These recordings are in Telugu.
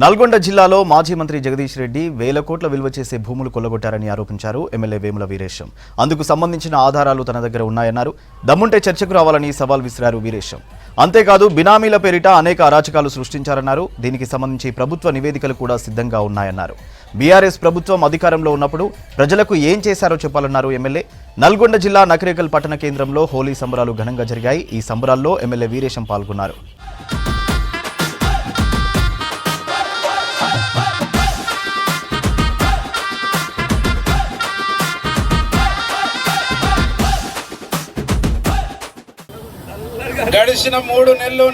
నల్గొండ జిల్లాలో మాజీ మంత్రి జగదీష్ రెడ్డి వేల కోట్ల విలువ చేసే భూములు కొల్లగొట్టారని ఆరోపించారు ఎమ్మెల్యే వేముల వీరేశం. అందుకు సంబంధించిన ఆధారాలు తన దగ్గర ఉన్నాయన్నారు. దమ్ముంటే చర్చకు రావాలని సవాల్ విసిరారు వీరేశం. అంతేకాదు బినామీల పేరిట అనేక అరాచకాలు సృష్టించారన్నారు. దీనికి సంబంధించి ప్రభుత్వ నివేదికలు కూడా సిద్ధంగా ఉన్నాయన్నారు. బీఆర్ఎస్ ప్రభుత్వం అధికారంలో ఉన్నప్పుడు ప్రజలకు ఏం చేశారో చెప్పాలన్నారు ఎమ్మెల్యే. నల్గొండ జిల్లా నకరేకల్ పట్టణ కేంద్రంలో హోలీ సంబరాలు ఘనంగా జరిగాయి. ఈ సంబరాల్లో ఎమ్మెల్యే వీరేశం పాల్గొన్నారు. గడిచిన 3 నెలలు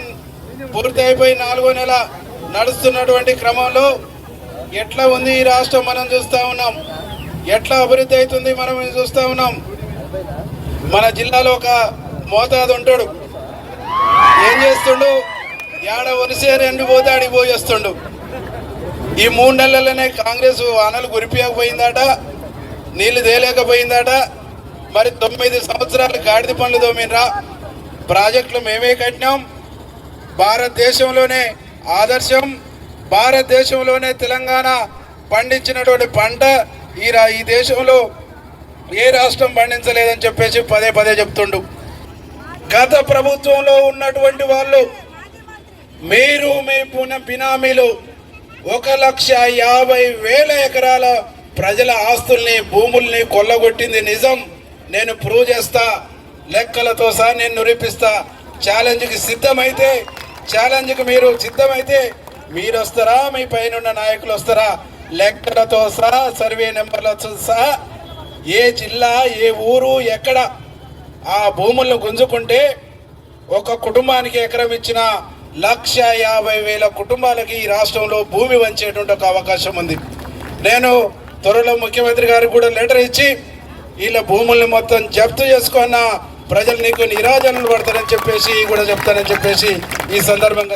పూర్తి అయిపోయి 4వ నెల నడుస్తున్నటువంటి క్రమంలో ఎట్లా ఉంది ఈ రాష్ట్రం మనం చూస్తూ ఉన్నాం. ఎట్లా అభివృద్ధి అవుతుంది మనం చూస్తూ ఉన్నాం. మన జిల్లాలో ఒక మోతాదు ఉంటాడు, ఏం చేస్తుండు, ఏడ వరిసేరు ఎండిపోతే అడిగి పోయి వస్తుండు. ఈ 3 నెలలనే కాంగ్రెస్ వానలు కురిపియకపోయిందట, నీళ్లు తేలేకపోయిందట. మరి 9 సంవత్సరాలు గాడిద పనులు తోమినరా, ప్రాజెక్టులు మేమే కట్టినాం. భారతదేశంలోనే ఆదర్శం, భారతదేశంలోనే తెలంగాణ పండించినటువంటి పంట ఈ దేశంలో ఏ రాష్ట్రం పండించలేదని చెప్పేసి పదే పదే చెప్తుండు. గత ప్రభుత్వంలో ఉన్నటువంటి వాళ్ళు మీరు మీ బినామీలు 1,50,000 ఎకరాల ప్రజల ఆస్తుల్ని భూముల్ని కొల్లగొట్టింది నిజం. నేను ప్రూవ్ చేస్తా, లెక్కలతో సహా నేను నిరూపిస్తా. ఛాలెంజ్కి సిద్ధమైతే, ఛాలెంజ్కి మీరు సిద్ధమైతే మీరు వస్తారా, మీ పైన నాయకులు వస్తారా? లెక్కలతో సహా, సర్వే నెంబర్లతో సహా ఏ జిల్లా, ఏ ఊరు, ఎక్కడ ఆ భూములను గుంజుకుంటే ఒక కుటుంబానికి ఎకరం ఇచ్చిన 1,50,000 కుటుంబాలకి ఈ రాష్ట్రంలో భూమి వంచేటువంటి ఒక అవకాశం ఉంది. నేను త్వరలో ముఖ్యమంత్రి గారికి కూడా లెటర్ ఇచ్చి వీళ్ళ భూముల్ని మొత్తం జప్తు చేసుకున్న ప్రజలు నీకు నిరాజనలు పడతారని చెప్పేసి కూడా చెప్తానని చెప్పేసి ఈ సందర్భంగా